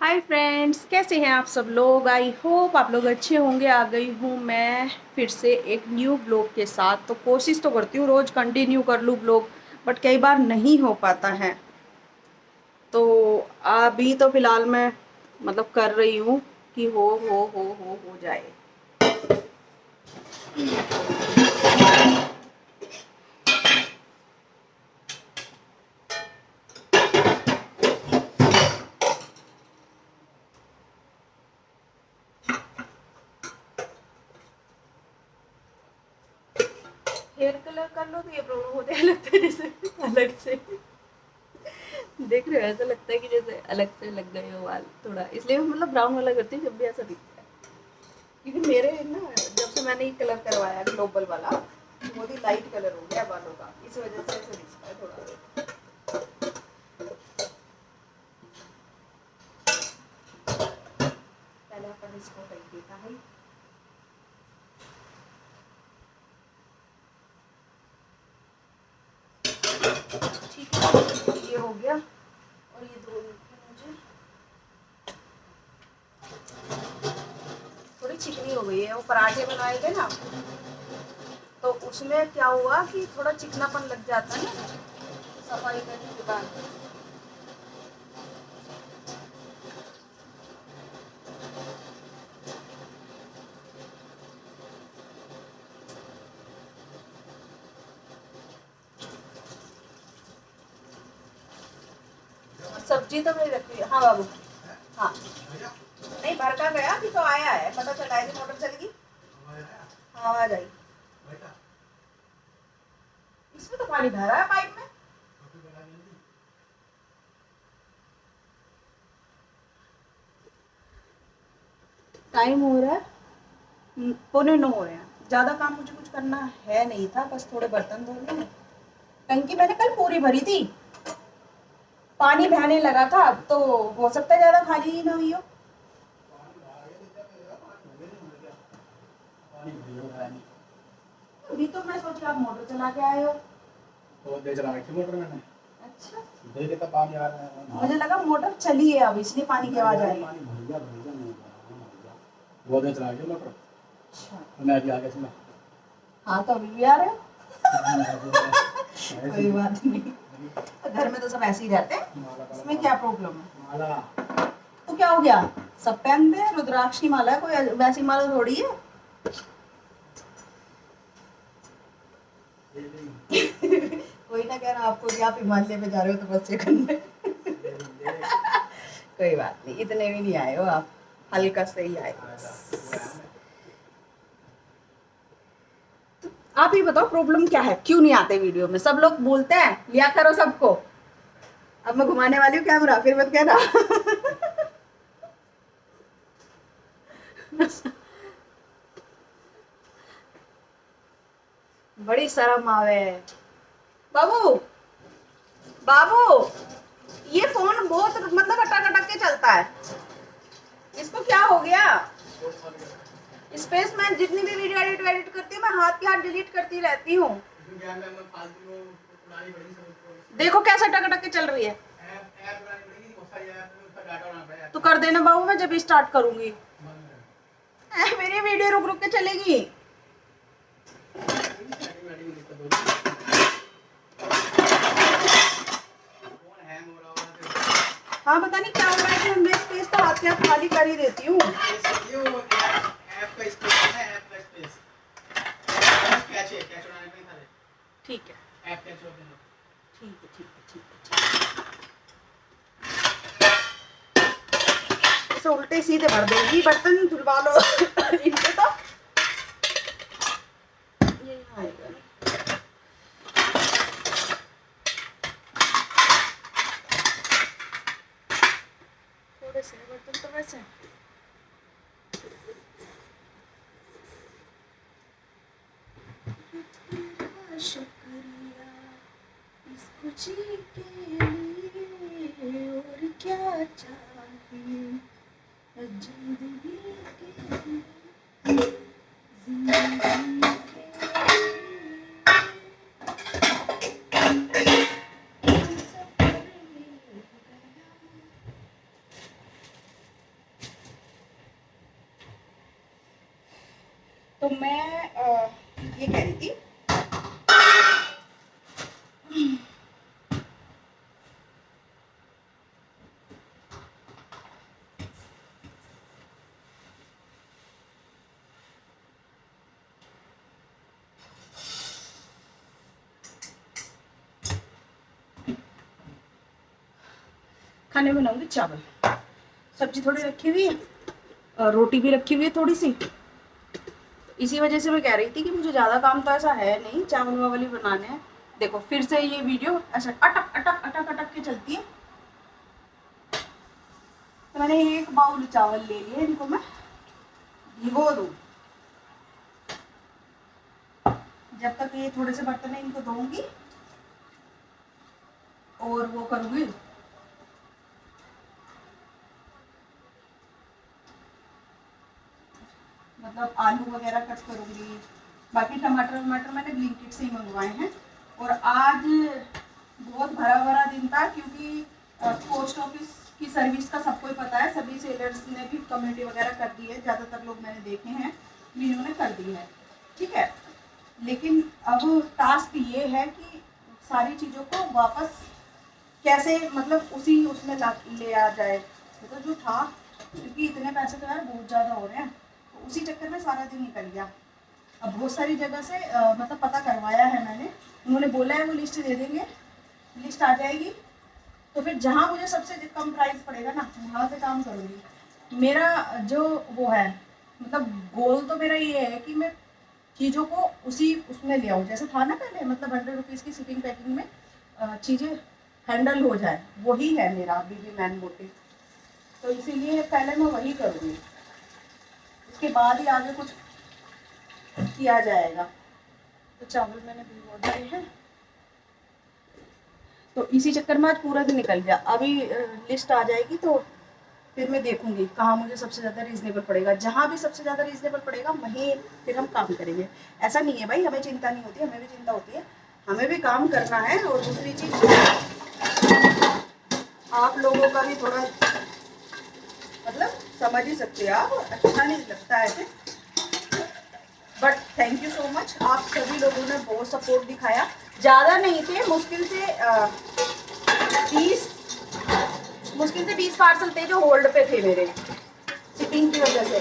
Hi friends, कैसे हैं आप सब लोग। आई होप आप लोग अच्छे होंगे। आ गई हूँ मैं फिर से एक न्यू ब्लॉग के साथ। तो कोशिश तो करती हूँ रोज़ कंटिन्यू कर लूँ ब्लॉग, बट कई बार नहीं हो पाता है। तो अभी तो फ़िलहाल मैं मतलब कर रही हूँ कि हो जाए। हेयर कलर कर लो तो ये प्रॉब्लम होता है, लगता है जैसे अलग से देख रहे हो। ऐसा लगता है कि जैसे अलग से लग गए हो बाल थोड़ा, इसलिए मैं मतलब ब्राउन वाला करती हूँ जब भी ऐसा दिखता है। क्योंकि मेरे ना जब से मैंने ये कलर करवाया ग्लोबल वाला, बहुत ही लाइट कलर हो गया बालों का, इस वजह से ऐसा दिखता है थोड़ा। पहले अपन इसको कर देता है। ठीक है, ये हो गया। और ये दो मुझे थोड़ी चिकनी हो गई है। वो पराठे बनाए थे ना, तो उसमें क्या हुआ कि थोड़ा चिकनापन लग जाता है ना सफाई करने के बाद। सब्जी तो नहीं रखी है। हाँ बाबू, हाँ नहीं भर का गया, अभी तो आया है, पता चला है कि मोटर चलेगी। हाँ आवाज आई। इसमें तो पानी भरा है पाइप में। टाइम हो रहा है 9:45 हो रहे हैं। ज़्यादा काम मुझे कुछ करना है नहीं था, बस थोड़े बर्तन धोने हैं। टंकी मैंने कल पूरी भरी थी, पानी बहने लगा था, तो हो सकता है ज़्यादा खाली ही ना हुई हो। अभी तो मैं सोची आप मोटर चला के आए हो। तो दे चला रखी मोटर मैंने। अच्छा, दे देता पानी आ रहा है। मुझे लगा मोटर चली है अब इसलिए पानी की आवाज आ रही है। पानी भैया नहीं भैया वो दे चला रखी मोटर। अच्छा, मैं अभी आ गया इसमें। हाँ तो अभी भी आ रहे हो। कोई बात नहीं, घर में तो सब ऐसे ही रहते हैं, इसमें क्या प्रॉब्लम है। माला तो क्या हो गया, सब पहनते हैं। रुद्राक्ष की माला है, कोई वैसी माला थोड़ी है। कोई ना कह रहा आपको कि आप हिमालय में जा रहे हो तपस्या करने। कोई बात नहीं, इतने भी नहीं आए हो आप, हल्का से ही आए। आप ही बताओ प्रॉब्लम क्या है, क्यों नहीं आते वीडियो में। सब लोग बोलते हैं लिया करो सबको। अब मैं घुमाने वाली हूँ कैमरा, फिर मत कहना। बड़ी शर्म आवे। बाबू बाबू, ये फोन बहुत मतलब अटक अटक के चलता है, इसको क्या हो गया। स्पेस में जितनी भी वीडियो एडिट करती हूँ मैं हाथ के हाथ डिलीट करती रहती हूँ। देखो कैसे अटक अटक के चल रही है। तो कर देना बाबू, मैं जब स्टार्ट करूंगी मेरी वीडियो रुक रुक के चलेगी। हाँ पता नहीं क्या हो रहा है कि मैं स्पेस तो हाथ के हाथ खाली कर ही देती हूँ। ठीक है ठीक है ठीक है ठीक है। इसे उल्टे सीधे भर देंगी, बर्तन धुलवा लो। इनसे तो ये आएगा ना। थोड़े से बर्तन तो वैसे शुक्रिया इस खुशी के लिए, और क्या चाहिए जिंदगी के लिए, जिंदगी तो मैं ये कह रही थी, खाने बनाऊंगी चावल, सब्जी थोड़ी रखी हुई है और रोटी भी रखी हुई है थोड़ी सी। इसी वजह से मैं कह रही थी कि मुझे ज़्यादा काम तो ऐसा है नहीं, चावल वावल ही बनाने हैं। देखो फिर से ये वीडियो ऐसा अटक अटक अटक अटक के चलती है। तो मैंने एक बाउल चावल ले लिए, इनको मैं भिगो दूँ। जब तक ये थोड़े से बर्तन है इनको धोऊंगी और वो करूँगी, मतलब आलू वगैरह कट करूँगी। बाकी टमाटर वमाटर मैंने ब्लिंकिट से ही मंगवाए हैं। और आज बहुत भरा भरा दिन था, क्योंकि पोस्ट ऑफिस की सर्विस का सबको ही पता है, सभी सेलर्स ने भी कम्युनिटी वगैरह कर दी है, ज़्यादातर लोग मैंने देखे हैं जिन्होंने कर दी है, ठीक है। लेकिन अब टास्क ये है कि सारी चीज़ों को वापस कैसे मतलब उसी उसमें ले आ जाए। तो जो था, क्योंकि इतने पैसे तो यार बहुत ज़्यादा हो रहे हैं, तो उसी चक्कर में सारा दिन निकल गया। अब बहुत सारी जगह से मतलब पता करवाया है मैंने, उन्होंने बोला है वो लिस्ट दे देंगे, लिस्ट आ जाएगी तो फिर जहाँ मुझे सबसे कम प्राइस पड़ेगा ना वहाँ से काम करूँगी। मेरा जो वो है मतलब गोल तो मेरा ये है कि मैं चीज़ों को उसी उसमें ले आऊँ, जैसे था ना पहले, मतलब 100 रुपीज़ की शिपिंग पैकिंग में चीज़ें हैंडल हो जाए, वही है मेरा अभी भी मैन मोटिव। तो इसीलिए पहले मैं वही करूँगी, उसके बाद ही आगे कुछ किया जाएगा। तो चावल मैंने भिगो दिए हैं, तो इसी चक्कर में आज पूरा दिन निकल गया। अभी लिस्ट आ जाएगी तो फिर मैं देखूंगी कहाँ मुझे सबसे ज़्यादा रीज़नेबल पड़ेगा। जहाँ भी सबसे ज़्यादा रीज़नेबल पड़ेगा वहीं फिर हम काम करेंगे। ऐसा नहीं है भाई हमें चिंता नहीं होती, हमें भी चिंता होती है, हमें भी काम करना है। और दूसरी चीज़, आप लोगों का भी थोड़ा मतलब समझ ही सकते हो आप, अच्छा नहीं लगता ऐसे, but thank you so much. आप सभी लोगों ने बहुत सपोर्ट दिखाया। ज़्यादा नहीं थे, मुश्किल से 20 पार्सल थे जो होल्ड पे थे मेरे शिपिंग की वजह से,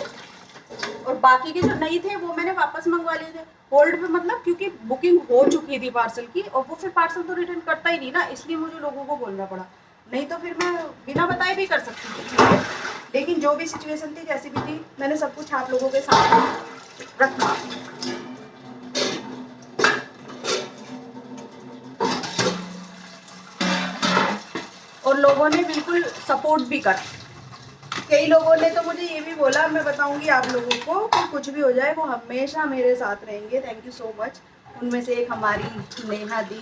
और बाकी के जो नहीं थे वो मैंने वापस मंगवा लिए थे होल्ड पे, मतलब क्योंकि बुकिंग हो चुकी थी पार्सल की, और वो फिर पार्सल तो रिटर्न करता ही नहीं ना, इसलिए मुझे लोगों को बोलना पड़ा। नहीं तो फिर मैं बिना बताए भी कर सकती थी, लेकिन जो भी सिचुएशन थी जैसी भी थी, मैंने सब कुछ आप लोगों के साथ रखा। और लोगों ने बिल्कुल सपोर्ट भी कर, कई लोगों ने तो मुझे ये भी बोला, मैं बताऊंगी आप लोगों को कि कुछ भी हो जाए वो हमेशा मेरे साथ रहेंगे। Thank you so much. उनमें से एक हमारी नेहा दी,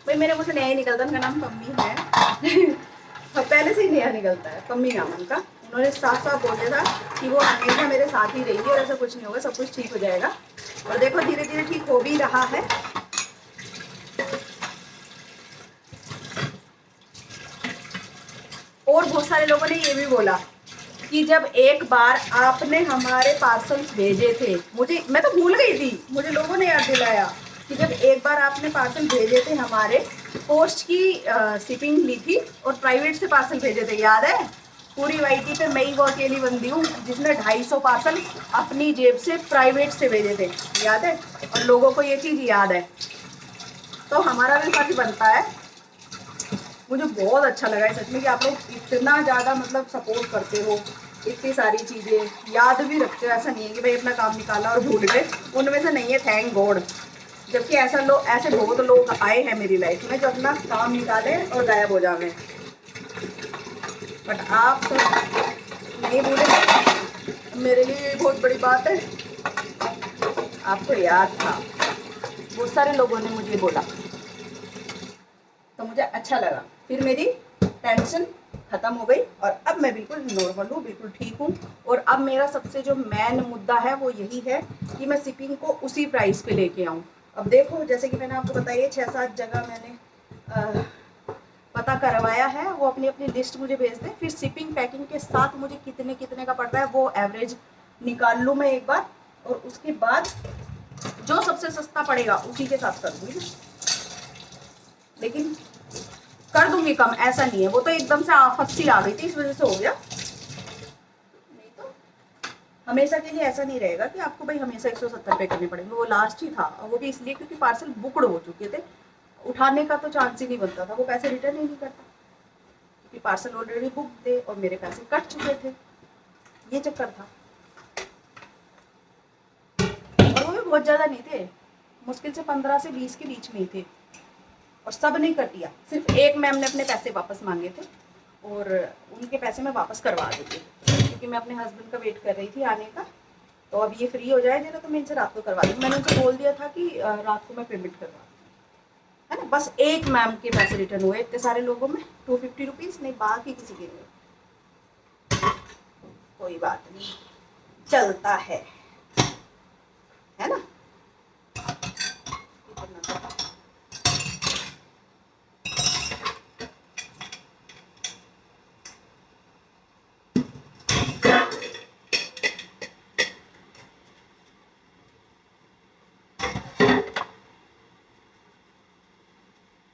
भाई मेरे मुँह से नेहा ही निकलता, उनका नाम पम्मी है पहले से ही नेहा निकलता है, पम्मी नाम उनका। उन्होंने साफ साफ बोला था कि वो हमेशा मेरे साथ ही रहेंगे और ऐसा कुछ नहीं होगा, सब कुछ ठीक हो जाएगा। और देखो धीरे धीरे ठीक हो भी रहा है। और बहुत सारे लोगों ने ये भी बोला कि जब एक बार आपने हमारे पार्सल्स भेजे थे, मैं तो भूल गई थी, मुझे लोगों ने याद दिलाया कि जब एक बार आपने पार्सल भेजे थे हमारे, पोस्ट की शिपिंग ली थी और प्राइवेट से पार्सल भेजे थे, याद है? पूरी वाईटी पे मैं ही वो अकेली बंदी हूँ जिसने 250 पार्सल अपनी जेब से प्राइवेट से भेजे थे, याद है? और लोगों को ये चीज़ याद है, तो हमारा भी फर्ज बनता है। मुझे बहुत अच्छा लगा है सच में कि आप लोग इतना ज़्यादा मतलब सपोर्ट करते हो, इतनी सारी चीज़ें याद भी रखते हो। ऐसा नहीं है कि भाई अपना काम निकाला और भूल गए, उनमें से नहीं है, थैंक गॉड। जबकि ऐसे बहुत लोग आए हैं मेरी लाइफ में जो अपना काम निकाले और गायब हो जाए, बट आप सब नहीं भूले, मेरे लिए बहुत बड़ी बात है। आपको याद था, बहुत सारे लोगों ने मुझे बोला, तो मुझे अच्छा लगा। फिर मेरी टेंशन ख़त्म हो गई और अब मैं बिल्कुल नॉर्मल हूँ, बिल्कुल ठीक हूँ। और अब मेरा सबसे जो मेन मुद्दा है वो यही है कि मैं शिपिंग को उसी प्राइस पे लेके आऊँ। अब देखो, जैसे कि मैंने आपको बताया 6-7 जगह मैंने पता करवाया है, वो अपनी अपनी लिस्ट मुझे भेज दें, फिर शिपिंग पैकिंग के साथ मुझे कितने कितने का पड़ता है वो एवरेज निकाल लूँ मैं एक बार, और उसके बाद जो सबसे सस्ता पड़ेगा उसी के साथ कर दूंगी, लेकिन कर दूंगी कम, ऐसा नहीं है। वो तो एकदम से आफत सी आ गई थी, इस वजह से हो गया, नहीं तो हमेशा के लिए ऐसा नहीं रहेगा कि आपको भाई हमेशा 170 रुपये करने पड़ेंगे। वो लास्ट ही था, और वो भी इसलिए क्योंकि पार्सल बुकड हो चुके थे, उठाने का तो चांस ही नहीं बनता था, वो पैसे रिटर्न ही नहीं करता क्योंकि पार्सल ऑलरेडी बुक थे और मेरे पैसे कट चुके थे, ये चक्कर था। और वो भी बहुत ज़्यादा नहीं थे, मुश्किल से 15 से 20 के बीच में ही थे, और सब ने कर दिया। सिर्फ एक मैम ने अपने पैसे वापस मांगे थे और उनके पैसे मैं वापस करवा देती क्योंकि मैं अपने हस्बैंड का वेट कर रही थी आने का। तो अब ये फ्री हो जाए जरा तो मैं इनसे रात को करवा दूँ। मैंने उनसे बोल दिया था कि रात को मैं पेमेंट करवा दूँ, है ना। बस एक मैम के पैसे रिटर्न हुए इतने सारे लोगों में, 250 रुपीज़, नहीं बाकी किसी के नहीं। कोई बात नहीं, चलता है ना।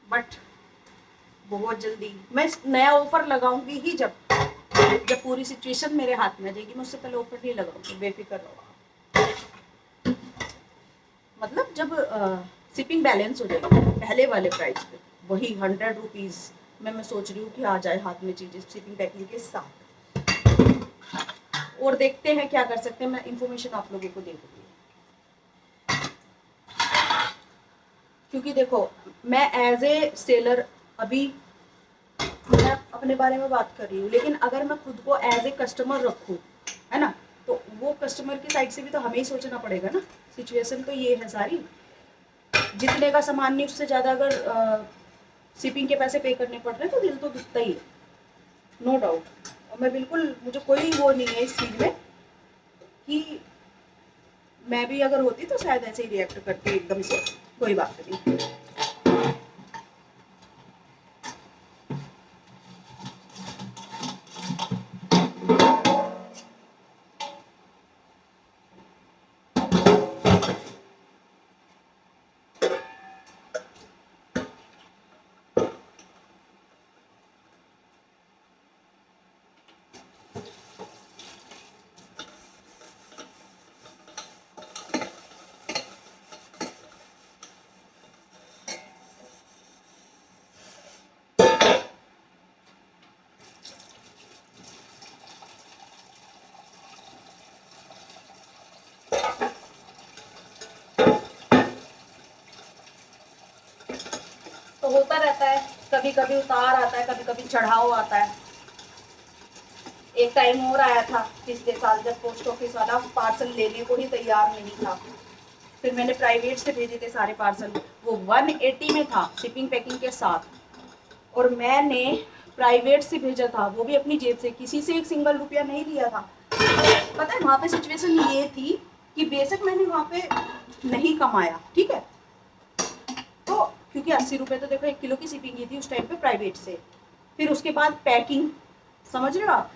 बट बहुत जल्दी मैं नया ऑफर लगाऊंगी ही जब पूरी सिचुएशन मेरे हाथ में आ जाएगी। मैं उससे पहले ऑफर नहीं लगाऊंगी, बेफिक्र रहो। मतलब जब शिपिंग बैलेंस हो जाएगी पहले वाले प्राइस पे, वही 100 रुपीज़ में मैं सोच रही हूँ कि आ जाए हाथ में चीज़ें शिपिंग पैकिंग के साथ। और देखते हैं क्या कर सकते हैं, मैं इंफॉर्मेशन आप लोगों को दे दूँगी। क्योंकि देखो मैं एज ए सेलर अभी मैं अपने बारे में बात कर रही हूँ, लेकिन अगर मैं खुद को एज ए कस्टमर रखूँ, है ना, तो वो कस्टमर की साइड से भी तो हमें ही सोचना पड़ेगा ना। सिचुएशन तो ये है सारी, जितने का सामान नहीं उससे ज़्यादा अगर शिपिंग के पैसे पे करने पड़ रहे हैं तो दिल तो दुखता ही है, नो डाउट। और मैं बिल्कुल, मुझे कोई वो नहीं है इस चीज़ में कि मैं भी अगर होती तो शायद ऐसे ही रिएक्ट करती एकदम से, कोई बात नहीं। तो होता रहता है, कभी कभी उतार आता है, कभी कभी चढ़ाव आता है। एक टाइम और आया था पिछले साल जब पोस्ट ऑफिस वाला पार्सल लेने को ही तैयार नहीं था, फिर मैंने प्राइवेट से भेजे थे सारे पार्सल, वो 180 में था शिपिंग पैकिंग के साथ, और मैंने प्राइवेट से भेजा था, वो भी अपनी जेब से, किसी से एक सिंगल रुपया नहीं लिया था। पता है वहाँ पे सिचुएशन ये थी कि बेशक मैंने वहाँ पे नहीं कमाया, ठीक है, तो क्योंकि 80 रुपये तो देखो 1 किलो की शिपिंग की थी उस टाइम पे प्राइवेट से, फिर उसके बाद पैकिंग, समझ रहे हो आप,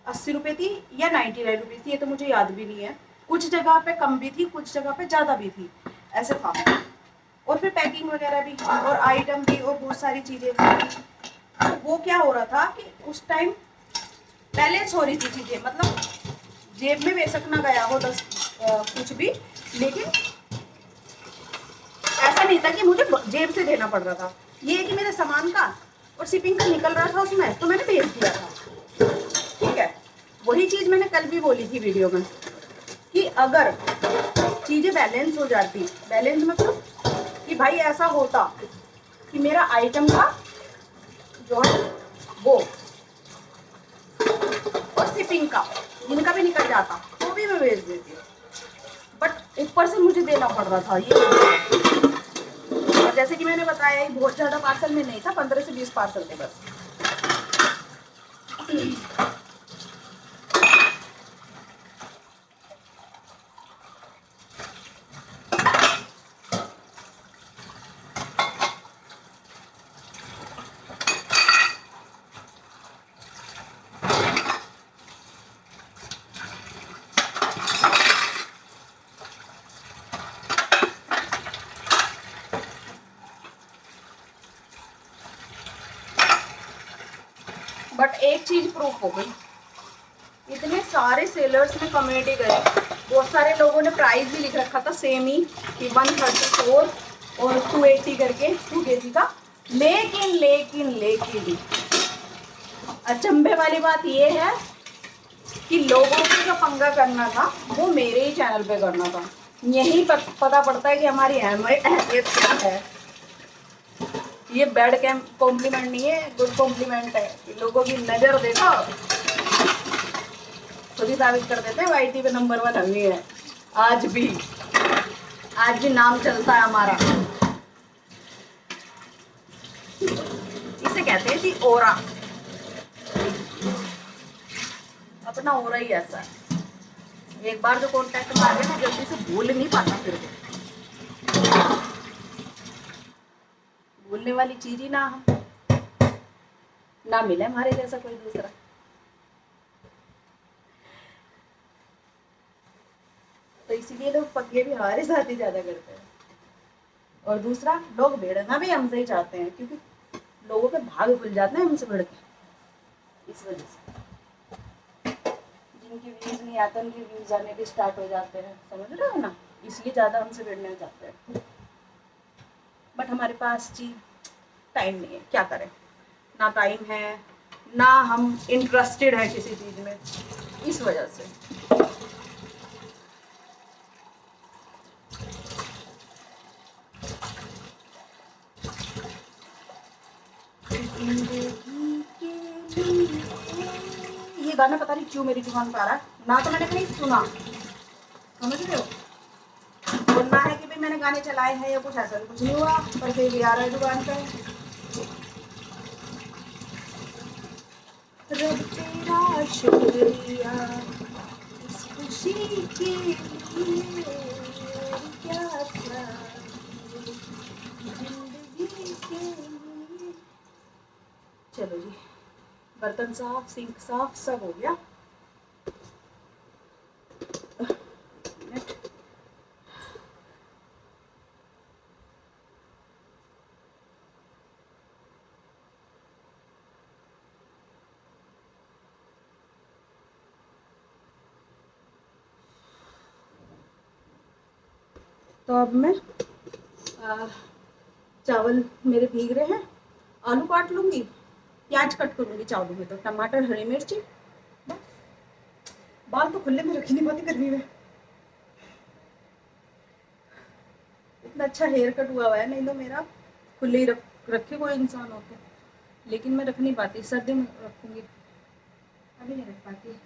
80 रुपये थी या 99 रुपीज़ थी, ये तो मुझे याद भी नहीं है। कुछ जगह पे कम भी थी, कुछ जगह पे ज़्यादा भी थी, ऐसे था। और फिर पैकिंग वगैरह भी और आइटम भी और बहुत सारी चीज़ें थी। तो वो क्या हो रहा था कि उस टाइम बैलेंस हो रही थी चीज़ें, मतलब जेब में बेशक ना गया हो 10 कुछ भी, लेकिन ऐसा नहीं था कि मुझे जेब से देना पड़ रहा था। ये है कि मेरे सामान का और शिपिंग का निकल रहा था उसमें, तो मैंने भेज दिया था, ठीक है। वही चीज़ मैंने कल भी बोली थी वीडियो में कि अगर चीज़ें बैलेंस हो जाती, बैलेंस मतलब कि भाई ऐसा होता कि मेरा आइटम का जो है वो और शिपिंग का इनका भी निकल जाता तो भी मैं भेज देती हूँ, बट ऊपर से मुझे देना पड़ रहा था ये। और जैसे कि मैंने बताया ये बहुत ज़्यादा पार्सल में नहीं था, 15 से 20 पार्सल थे बस। एक चीज प्रूफ हो गई, इतने सारे सेलर्स ने कमेंट करी, बहुत सारे लोगों ने प्राइस भी लिख रखा था सेम ही कि 134 और 280 करके 2 kg का। लेकिन लेकिन लेकिन अचंभे वाली बात ये है कि लोगों को जो पंगा करना था वो मेरे ही चैनल पे करना था। यही पता पड़ता है कि हमारी हैसियत क्या है। ये बैड कॉम्प्लीमेंट नहीं है, गुड कॉम्प्लीमेंट है कि लोगों की नज़र देखो, खुद ही साबित कर देते हैं वाईटी पे नंबर 1 हम ही है। आज भी नाम चलता है हमारा। इसे कहते हैं जी ओरा, अपना ओरा ही ऐसा है, एक बार जो कांटेक्ट में आ गया ना जल्दी से भूल नहीं पाता, फिर भूलने वाली चीज ही ना हम ना मिले हमारे जैसा कोई दूसरा। तो इसीलिए लोग पंगे भी हमारे साथ ही ज्यादा करते हैं। और दूसरा, लोग भिड़ना भी हमसे ही चाहते हैं क्योंकि लोगों के भाग खुल जाते हैं हमसे भिड़ के, इस वजह से। जिनके व्यूज नहीं आते उनके व्यूज आने भी स्टार्ट हो जाते हैं, समझ रहे हो ना, इसलिए ज्यादा हमसे भिड़ना चाहते हैं। बट हमारे पास जी टाइम नहीं है, क्या करें, ना टाइम है ना हम इंटरेस्टेड है किसी चीज में, इस वजह से। ये गाना पता नहीं क्यों मेरी जुबान पे आ रहा है, ना तो मैंने कहीं सुना, समझ रहे हो, बोलना है कि भाई मैंने गाने चलाए हैं या कुछ ऐसा, कुछ नहीं हुआ, पर फिर भी आ रहा है जुबान पे। रब तेरा शुक्रिया इस खुशी के लिए, क्या क्या जिंदगी के लिए। चलो जी, बर्तन साफ, सिंक साफ, सब हो गया। तो अब मैं चावल मेरे भीग रहे हैं, आलू काट लूंगी, प्याज कट करूंगी चावलों में, तो टमाटर, हरी मिर्ची, बस। बाल तो खुले में रख ही नहीं पाती गर्मी में, इतना अच्छा हेयर कट हुआ है, नहीं तो मेरा खुले ही रखे कोई इंसान हो तो, लेकिन मैं रख नहीं पाती, सर्दी में रखूंगी, अभी नहीं रख पाती।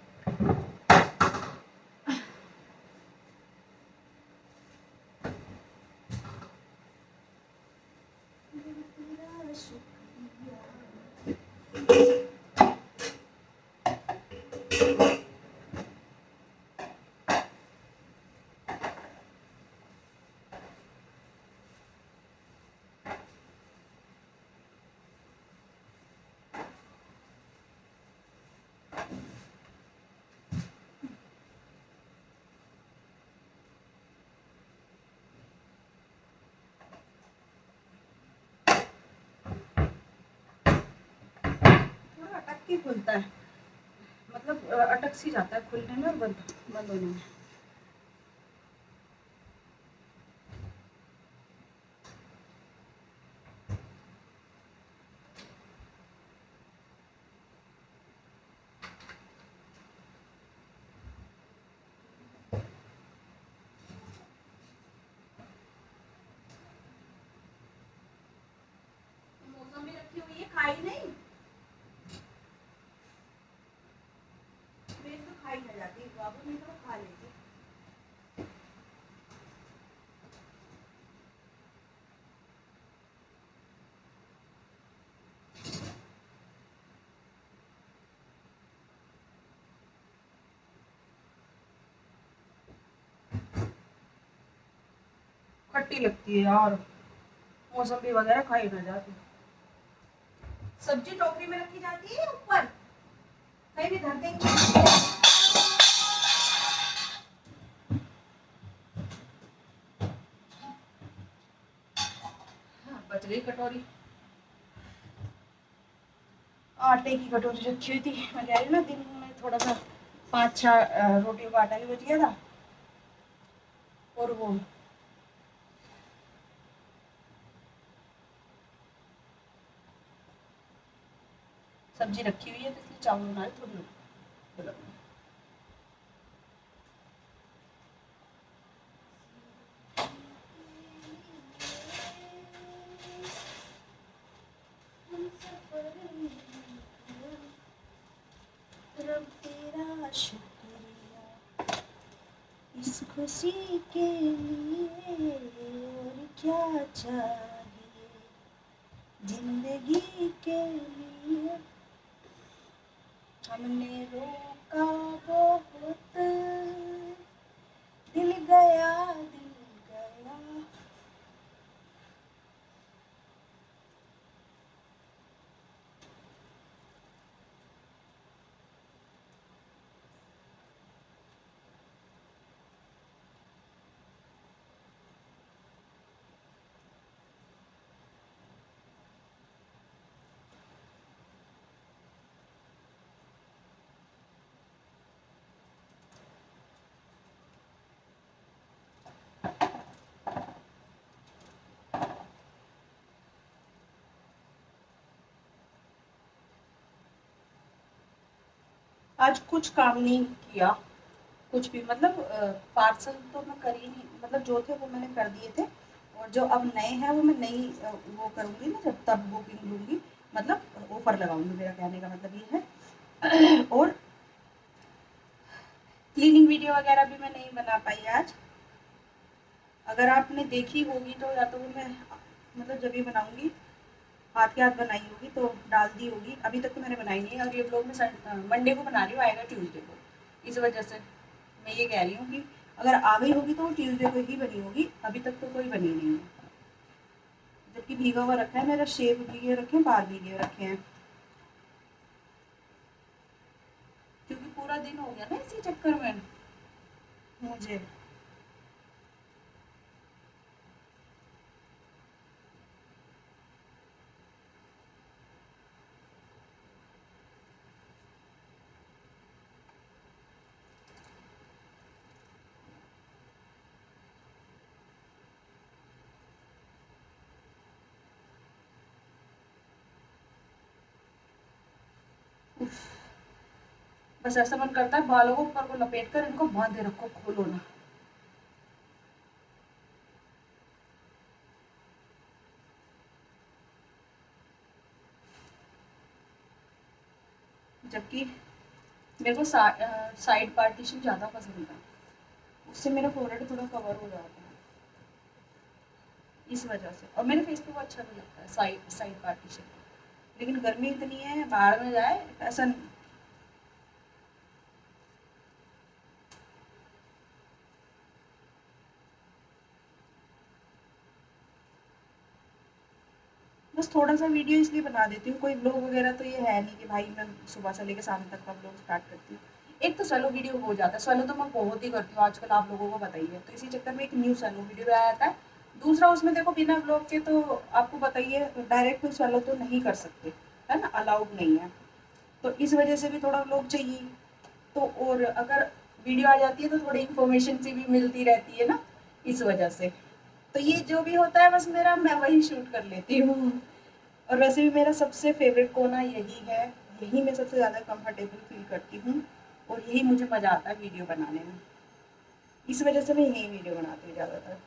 अटक के खुलता है, मतलब अटक सी जाता है खुलने में और बंद होने में। मौसम भी रखी हुई है, खाई नहीं, मेरे तो खाई ना जाती, बाबू नहीं तो खा लेती। खट्टी लगती है यार, मौसम्बी वगैरह खाई ना जाती। सब्जी टोकरी में रखी जाती है ऊपर, कहीं भी धर देंगे। हाँ, बच गई कटोरी, आटे की कटोरी रखी हुई थी। मैं कह रही हूँ ना, दिन में थोड़ा सा 5-6 रोटियों का आटा भी बच गया था। और वो सब्जी रखी हुई है, तो इसलिए चावल बना रही थोड़ी थोड़ी। रब तेरा शुक्रिया इस खुशी के लिए, और क्या चाहिए जिंदगी के लिए। हमने रोका बहुत, दिल गया दिल गया। आज कुछ काम नहीं किया, कुछ भी, मतलब पार्सल तो मैं कर ही नहीं, मतलब जो थे वो मैंने कर दिए थे, और जो अब नए हैं वो मैं नई वो करूँगी ना, जब तब बुकिंग लूँगी, मतलब ऑफर लगाऊंगी, मेरा कहने का मतलब ये है। और क्लीनिंग वीडियो वगैरह भी मैं नहीं बना पाई आज। अगर आपने देखी होगी तो या तो वो मैं मतलब जब भी बनाऊंगी हाथ के हाथ बनाई होगी तो डाल दी होगी, अभी तक तो मैंने बनाई नहीं है। और ये ब्लॉग मैं मंडे को बना रही हूँ, आएगा ट्यूसडे को। इस वजह से मैं ये कह रही हूँ कि अगर आ गई होगी तो ट्यूसडे को ही बनी होगी, अभी तक तो कोई बनी नहीं है। जबकि भीगा हुआ रखा है मेरा, शेप भीगे रखे हैं, बाल भीगे रखे हैं, क्योंकि पूरा दिन हो गया ना इसी चक्कर में मुझे। बस ऐसा मन करता है बालों को ऊपर को लपेट कर इनको बांधे रखो, खोलो ना। जबकि मेरे को साइड पार्टीशन ज़्यादा पसंद है, उससे मेरा फोrehead थोड़ा कवर हो जाता है, इस वजह से। और मेरे फेस पे वो अच्छा भी लगता है साइड साइड पार्टीशन। लेकिन गर्मी इतनी है, बाहर में जाए ऐसा नहीं। बस थोड़ा सा वीडियो इसलिए बना देती हूँ, कोई ब्लॉग वगैरह तो ये है नहीं कि भाई मैं सुबह से लेकर शाम तक का ब्लॉग स्टार्ट करती हूँ। एक तो सोलो वीडियो हो जाता है, सोलो तो मैं बहुत ही करती हूँ आजकल, आप लोगों को पता ही है, तो इसी चक्कर में एक न्यू सोलो वीडियो आया था। दूसरा उसमें देखो बिना ब्लॉग के तो आपको पता ही है, डायरेक्ट कोई सोलो तो नहीं कर सकते, है ना, अलाउड नहीं है। तो इस वजह से भी थोड़ा ब्लॉग चाहिए। तो और अगर वीडियो आ जाती है तो थोड़ी इन्फॉर्मेशन सी भी मिलती रहती है ना, इस वजह से। तो ये जो भी होता है बस मेरा, मैं वही शूट कर लेती हूँ। और वैसे भी मेरा सबसे फेवरेट कोना यही है, यही मैं सबसे ज़्यादा कंफर्टेबल फील करती हूँ, और यही मुझे मज़ा आता है वीडियो बनाने में। इस वजह से मैं यही वीडियो बनाती हूँ ज़्यादातर।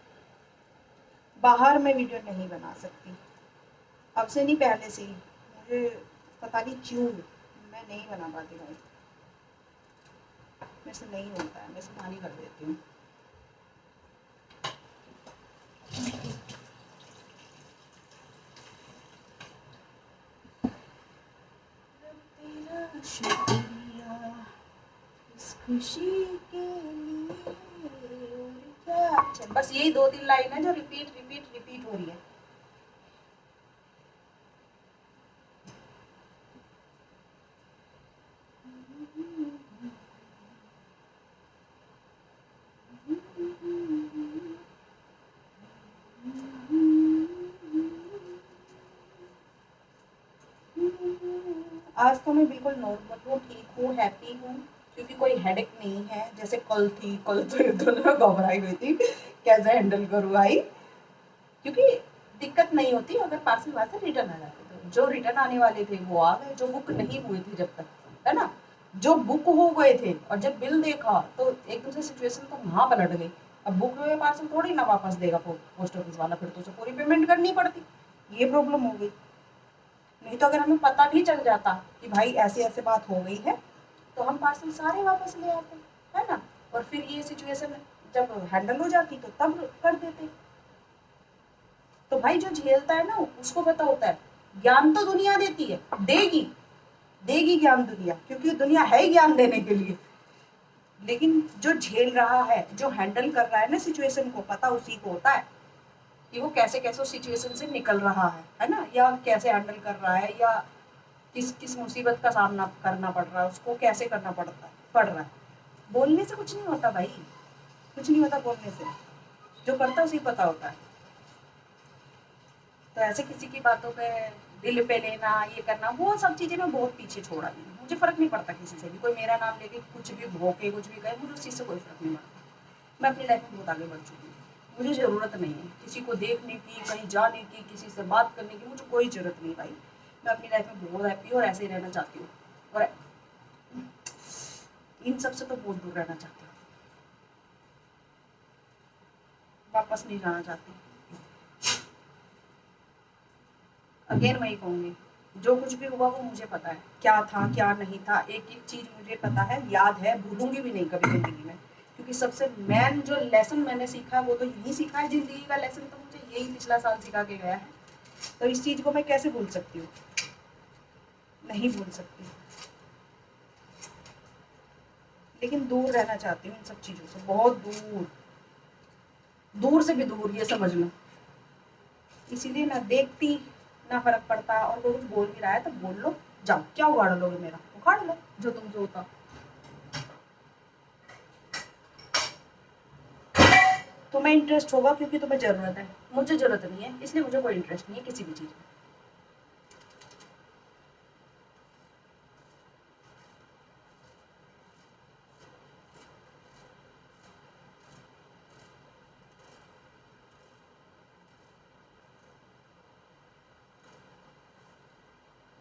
बाहर मैं वीडियो नहीं बना सकती, अब से नहीं पहले से ही, मुझे पता नहीं क्यों मैं नहीं बना पाती भाई, मेरे से नहीं होता है, मैं से पानी कर देती हूँ। तेरा शुक्रिया इस खुशी के लिए, और क्या। अच्छा बस यही 2-3 लाइन है जो रिपीट रिपीट रिपीट हो रही है। आज तो मैं बिल्कुल नॉर्मल हूँ, ठीक हूँ, हैप्पी हूँ, क्योंकि कोई हेडेक नहीं है जैसे कल थी। कल तो ये दोनों में घबराई हुई थी कैसे हैंडल करूँ भाई, क्योंकि दिक्कत नहीं होती अगर पार्सल वहाँ से रिटर्न आ जाते। तो जो रिटर्न आने वाले थे वो आ गए, जो बुक नहीं हुए थे जब तक, है ना, जो बुक हो गए थे और जब बिल देखा तो एकदम से सिचुएशन तो वहाँ पलट गई। अब बुक हुए पार्सल थोड़ी ना वापस देगा पोस्ट ऑफिस वाला, फिर तो उसे पूरी पेमेंट करनी पड़ती। ये प्रॉब्लम हो गई। नहीं तो अगर हमें पता भी चल जाता कि भाई ऐसे ऐसे बात हो गई है तो हम पार्सल सारे वापस ले आते, है ना, और फिर ये सिचुएशन जब हैंडल हो जाती तो तब कर देते। तो भाई जो झेलता है ना उसको पता होता है। ज्ञान तो दुनिया देती है, देगी देगी ज्ञान दुनिया, क्योंकि दुनिया है ही ज्ञान देने के लिए। लेकिन जो झेल रहा है, जो हैंडल कर रहा है ना सिचुएशन को, पता उसी को होता है कि वो कैसे कैसे उस सिचुएशन से निकल रहा है ना, या कैसे हैंडल कर रहा है, या किस किस मुसीबत का सामना करना पड़ रहा है, उसको कैसे करना पड़ रहा है। बोलने से कुछ नहीं होता भाई, कुछ नहीं होता बोलने से, जो करता है उसे पता होता है। तो ऐसे किसी की बातों पे दिल पे लेना, ये करना, वो सब चीज़ें मैं बहुत पीछे छोड़ा दी। मुझे फ़र्क नहीं पड़ता किसी से भी, कोई मेरा नाम लेके कुछ भी भोंके कुछ भी कहे, मुझे उस चीज़ से कोई फ़र्क नहीं पड़ता। मैं अपनी लाइफ में बहुत आगे बढ़ चुकी हूँ, मुझे ज़रूरत नहीं है किसी को देखने की, कहीं जाने की, किसी से बात करने की, मुझे कोई ज़रूरत नहीं भाई। मैं अपनी लाइफ में बहुत हैप्पी हूँ और ऐसे ही रहना चाहती हूँ, और इन सब से तो बहुत दूर रहना चाहती हूँ, वापस नहीं जाना चाहती। अगेन वही कहूँगी, जो कुछ भी हुआ वो मुझे पता है, क्या था क्या नहीं था, एक एक चीज़ मुझे पता है, याद है, भूलूंगी भी नहीं कभी ज़िंदगी में। क्योंकि सबसे मेन जो लेसन मैंने सीखा वो तो यही सीखा है, ज़िंदगी का लेसन तो मुझे यही पिछला साल सिखा के गया है। तो इस चीज़ को मैं कैसे भूल सकती हूँ, नहीं भूल सकती। लेकिन दूर रहना चाहती हूँ इन सब चीज़ों से, बहुत दूर, दूर से भी दूर, ये समझ लो। इसीलिए ना देखती ना फर्क पड़ता, और कोई कुछ बोल भी रहा है तो बोल लो, जाओ, क्या उखाड़ लोगे मेरा, उखाड़ लो जो तुमसे होता। तुम्हें इंटरेस्ट होगा क्योंकि तुम्हें ज़रूरत है, मुझे ज़रूरत नहीं है, इसलिए मुझे कोई इंटरेस्ट नहीं है किसी भी चीज़ में।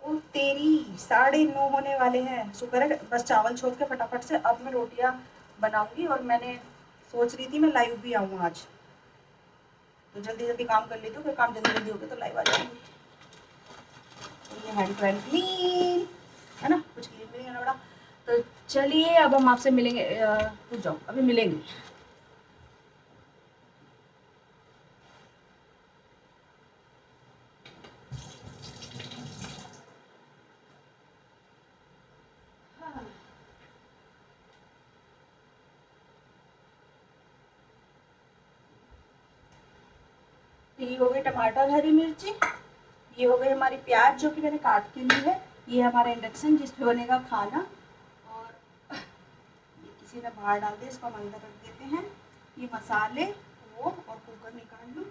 ओ तेरी, 9:30 होने वाले हैं, शुक्र है बस चावल छोड़ के फटाफट से अब मैं रोटियां बनाऊंगी। और मैंने सोच रही थी मैं लाइव भी आऊँ आज, तो जल्दी जल्दी काम कर लेती हूँ, फिर काम जल्दी जल्दी हो गया तो लाइव आ जाऊँगी। ये हैंड टू हैंड क्लीन है ना, कुछ क्लीन भी नहीं करना पड़ा। तो चलिए अब हम आपसे मिलेंगे, रुक जाओ, अभी मिलेंगे। ये हो गए टमाटर, हरी मिर्ची, ये हो गई हमारी प्याज जो कि मैंने काट के ली है, ये हमारा इंडक्शन जिस पे बनेगा खाना, और ये किसी ने बाहर डाल दिया, इसको हम अंदर रख देते हैं। ये मसाले वो, और कुकर निकाल लूँ।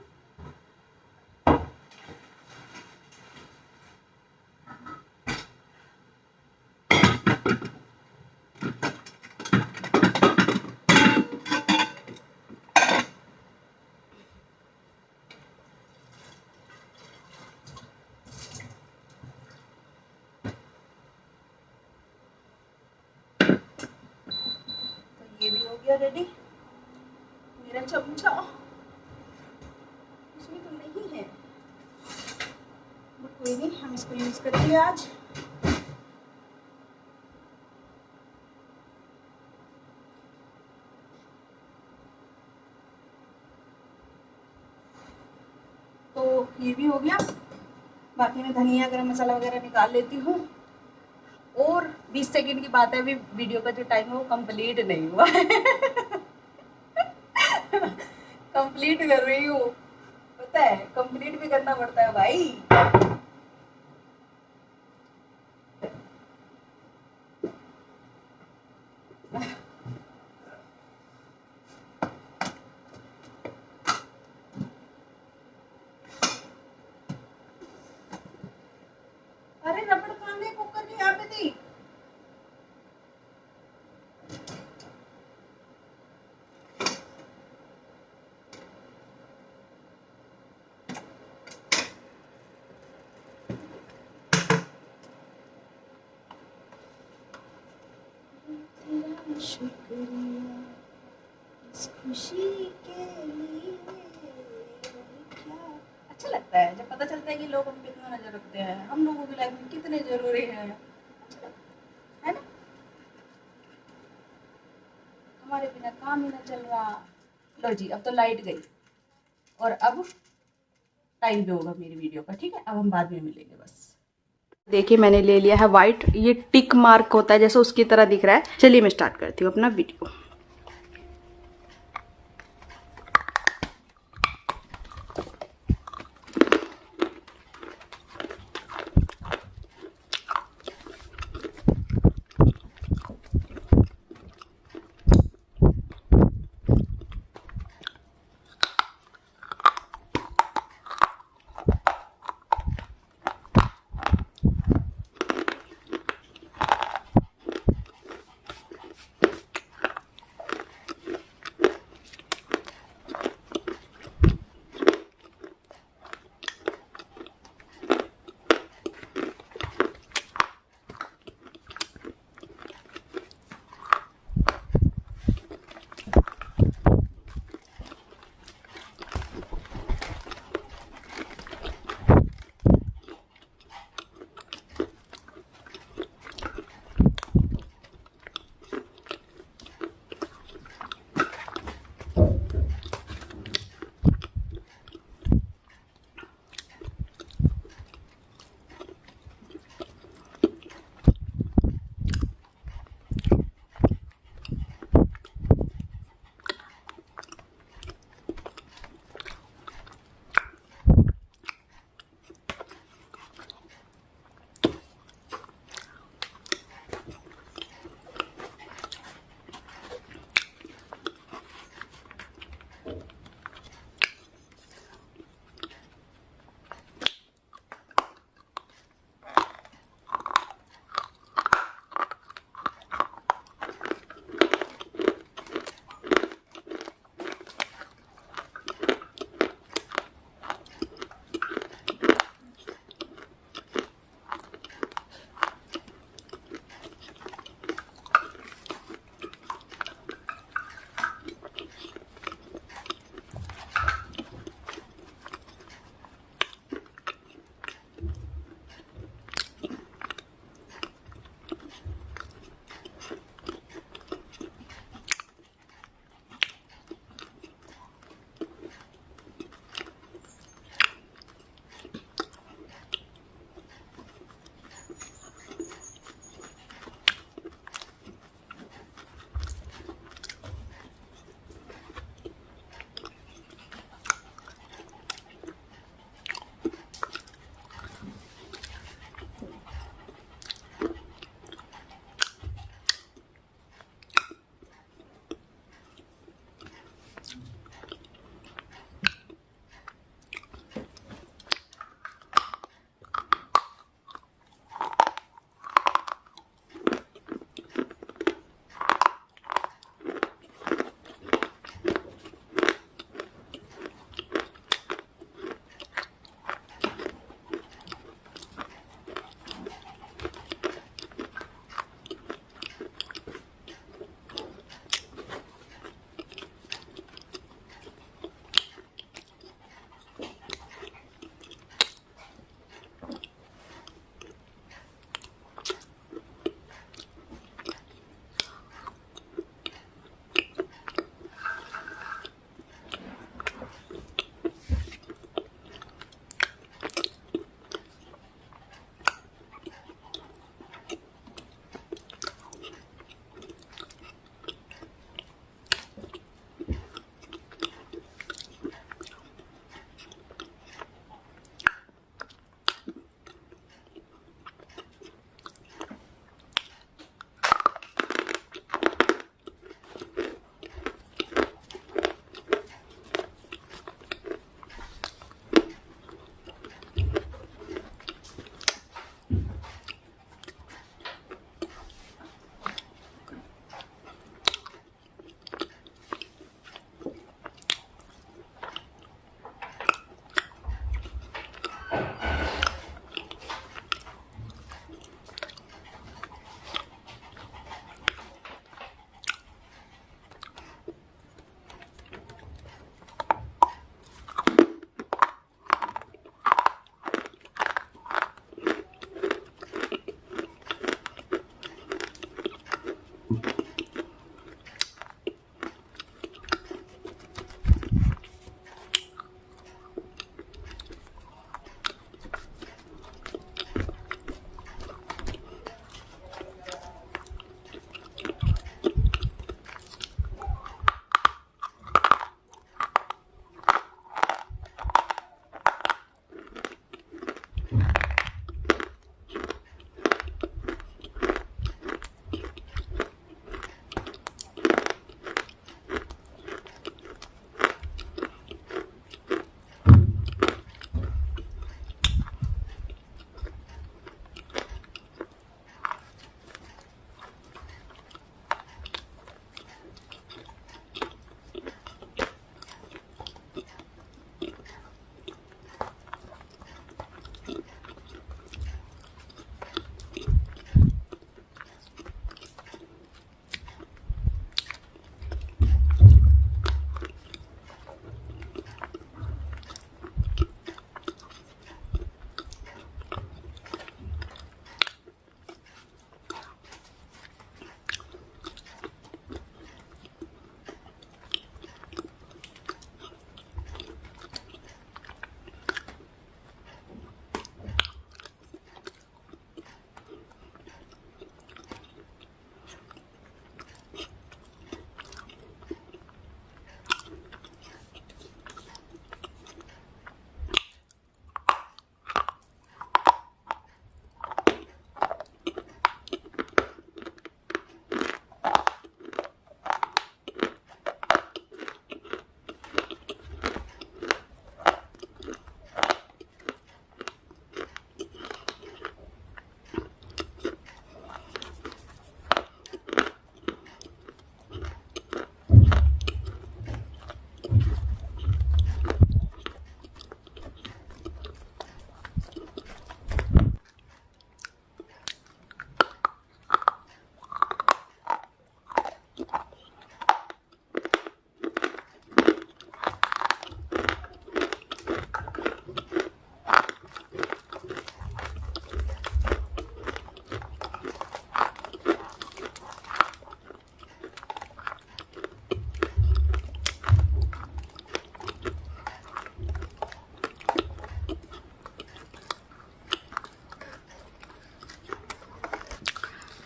तो ये भी हो गया रेडी। मेरा चमचा इसमें तो नहीं है, बट कोई नहीं, हम इसको यूज करेंगे आज। तो ये भी हो गया, बाकी मैं धनिया गरम मसाला वगैरह निकाल लेती हूँ। और 20 सेकंड की बात है, अभी वीडियो का जो टाइम है वो कंप्लीट नहीं हुआ है। कंप्लीट कर रही हूँ, पता है कंप्लीट भी करना पड़ता है भाई। अरे रबड़ कहाँ हमने कुकर की यहाँ पे थी। तेरा शुक्रिया इस खुशी के लिए क्या। अच्छा लगता है जब पता चलता है कि लोग हम पे कितना नजर रखते हैं, हम लोगों की लाइफ में कितने जरूरी हैं। अच्छा लगता है ना। हमारे बिना काम ही ना चल रहा। लो जी, अब तो लाइट गई और अब टाइम भी होगा मेरी वीडियो का। ठीक है, अब हम बाद में मिलेंगे। बस देखिए मैंने ले लिया है व्हाइट, ये टिक मार्क होता है जैसे उसकी तरह दिख रहा है। चलिए मैं स्टार्ट करती हूँ अपना वीडियो।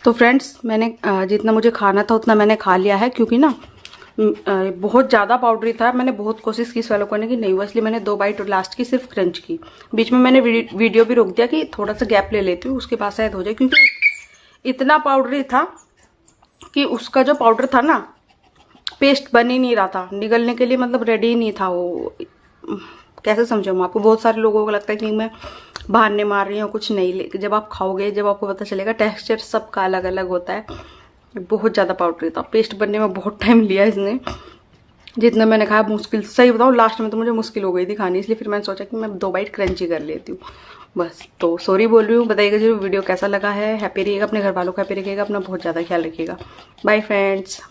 तो फ्रेंड्स मैंने जितना मुझे खाना था उतना मैंने खा लिया है, क्योंकि ना बहुत ज़्यादा पाउडरी था। मैंने बहुत कोशिश की swallow करने की, नहीं हुआ, इसलिए मैंने 2 बाइट और लास्ट की सिर्फ क्रंच की। बीच में मैंने वीडियो भी रोक दिया कि थोड़ा सा गैप ले लेती हूँ, उसके बाद शायद हो जाए, क्योंकि इतना पाउडरी था कि उसका जो पाउडर था ना, पेस्ट बन ही नहीं रहा था निगलने के लिए, मतलब रेडी ही नहीं था वो। कैसे समझाऊँ आपको, बहुत सारे लोगों को लगता है कि मैं बहाने मार रही हूँ, कुछ नहीं। लेकिन जब आप खाओगे, जब आपको पता चलेगा, टेक्सचर सबका अलग अलग होता है। बहुत ज़्यादा पाउडरी था, पेस्ट बनने में बहुत टाइम लिया इसने। जितना मैंने खाया मुश्किल, सही बताऊँ लास्ट में तो मुझे मुश्किल हो गई थी खानी, इसलिए फिर मैंने सोचा कि मैं 2 बाइट क्रंची कर लेती हूँ बस। तो सॉरी बोल रही हूँ, बताइएगा जरूर वीडियो कैसा लगा है। हैप्पी रहिएगा, अपने घर वालों को हैप्पी रखिएगा, अपना बहुत ज़्यादा ख्याल रखिएगा। Bye friends.